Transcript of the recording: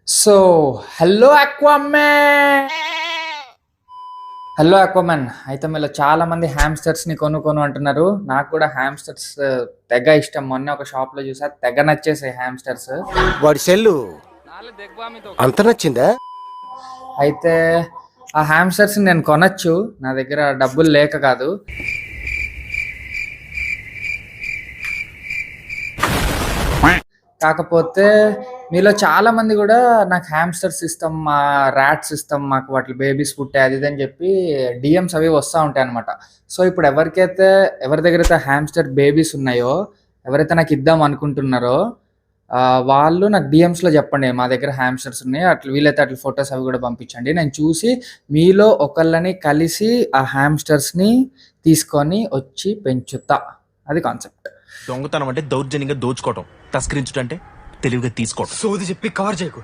So hello Aquaman. Hello Aquaman. అయితే మీలో చాలా మంది హ్యామ్స్టర్స్ ని కొను అంటున్నారు. నాకు కూడా హ్యామ్స్టర్స్ తెగ ఇష్టం. మొన్న ఒక షాప్ లో చూసా, తెగ నచ్చేసాయి హ్యామ్స్టర్స్. వాడి సెల్లు అంత నచ్చిందా? అయితే ఆ హ్యామ్స్టర్స్ నేను కొనచ్చు, నా దగ్గర డబ్బులు లేక కాదు. కాకపోతే మీలో చాలా మంది కూడా నాకు హ్యామ్స్టర్స్ ఇష్టం, మా ర్యాట్స్ ఇష్టం, మాకు వాటి బేబీస్ పుట్టాయి అది ఇది అని చెప్పి డిఎమ్స్ అవి వస్తూ ఉంటాయి అనమాట. సో ఇప్పుడు ఎవరి దగ్గర అయితే హ్యామ్స్టర్ బేబీస్ ఉన్నాయో, ఎవరైతే నాకు ఇద్దాం అనుకుంటున్నారో వాళ్ళు నాకు డిఎమ్స్లో చెప్పండి, మా దగ్గర హ్యామ్స్టర్స్ ఉన్నాయి, అట్లా వీలైతే అట్లా ఫొటోస్ అవి కూడా పంపించండి. నేను చూసి మీలో ఒకళ్ళని కలిసి ఆ హ్యామ్స్టర్స్ని తీసుకొని వచ్చి పెంచుతా. అది కాన్సెప్ట్. దొంగతనం అంటే దౌర్జన్యంగా దోచుకోవటం, తస్కరించడం అంటే తెలివిగా తీసుకోవటం. సోది చెప్పి కవర్ చేయకు.